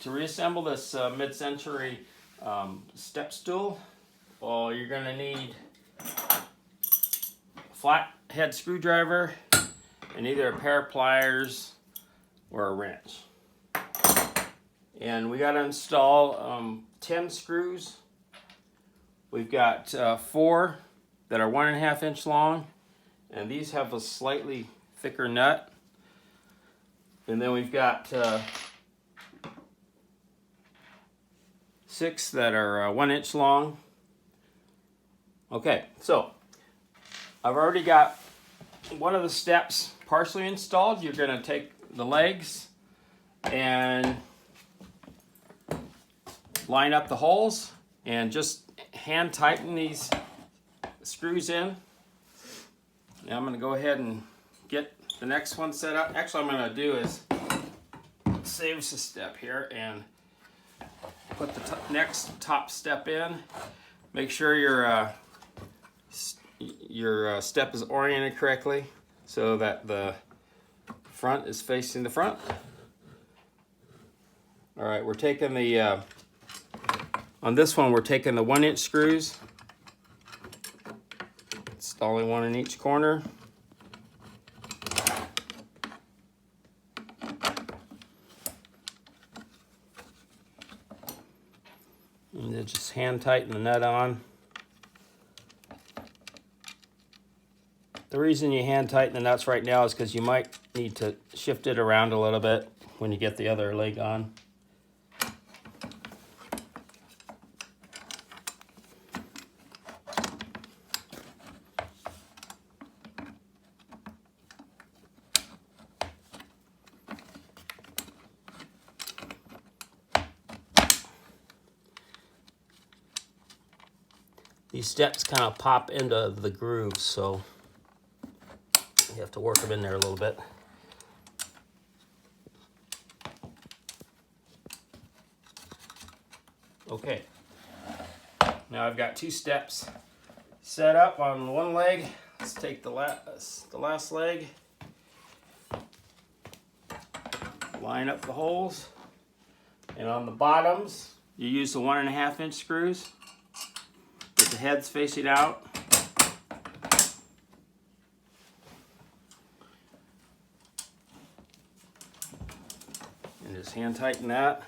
to reassemble this mid-century step stool, well, you're going to need a flat head screwdriver and either a pair of pliers or a wrench. And we got to install 10 screws. We've got 4 that are 1.5 inch long, and these have a slightly thicker nut. And then we've got 6 that are 1 inch long. Okay, so I've already got one of the steps partially installed. You're going to take the legs and line up the holes and just hand tighten these screws in. Now I'm going to go ahead and get the next one set up. Actually, what I'm going to do is save us a step here and put the next top step in. Make sure your step is oriented correctly so that the front is facing the front. All right, we're taking the on this one we're taking the 1 inch screws, installing one in each corner. And then just hand tighten the nut on. The reason you hand tighten the nuts right now is because you might need to shift it around a little bit when you get the other leg on. These steps kind of pop into the grooves, so you have to work them in there a little bit. Okay, now I've got 2 steps set up on one leg. Let's take the last leg, line up the holes, and on the bottoms you use the 1.5 inch screws. The head's facing out. And just hand tighten that.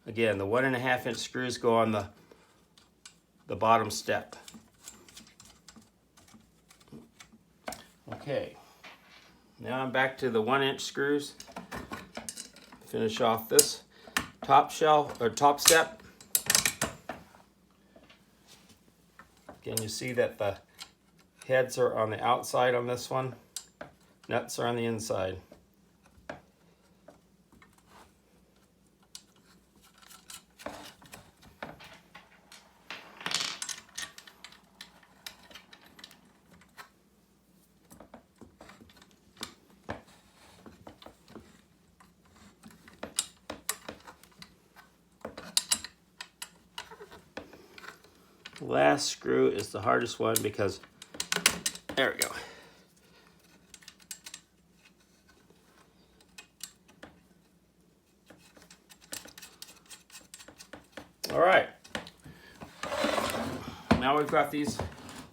Again, the 1.5 inch screws go on the bottom step. Okay, now I'm back to the 1 inch screws. Finish off this top shelf or top step. Again, you see that the heads are on the outside on this one, nuts are on the inside. The last screw is the hardest one because, there we go. All right, now we've got these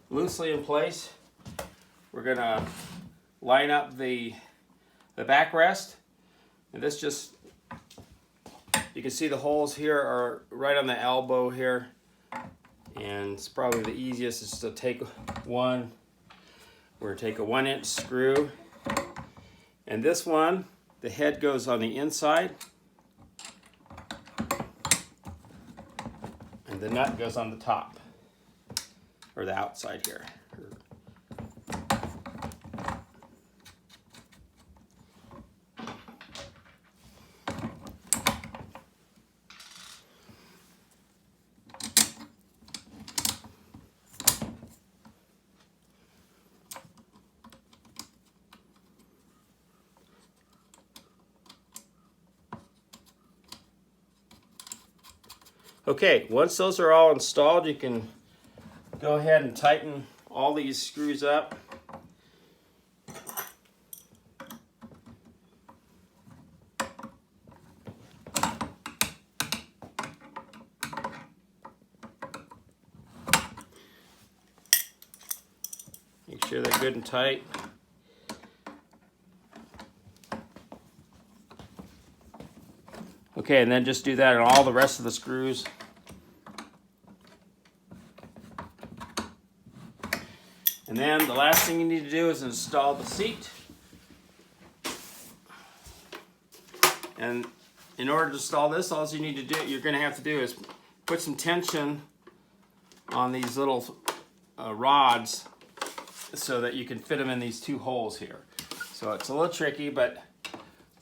loosely in place. We're gonna line up the backrest, and this just, you can see the holes here are right on the elbow here. And it's probably the easiest is to take one. We're going to take a 1 inch screw. And this one, the head goes on the inside. And the nut goes on the top. Or the outside here. Okay, once those are all installed, you can go ahead and tighten all these screws up. Make sure they're good and tight. Okay, and then just do that on all the rest of the screws. And then the last thing you need to do is install the seat. And in order to install this, all you need to do, you're going to have to do is put some tension on these little rods so that you can fit them in these two holes here. So it's a little tricky, but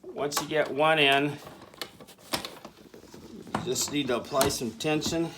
once you get one in, you just need to apply some tension.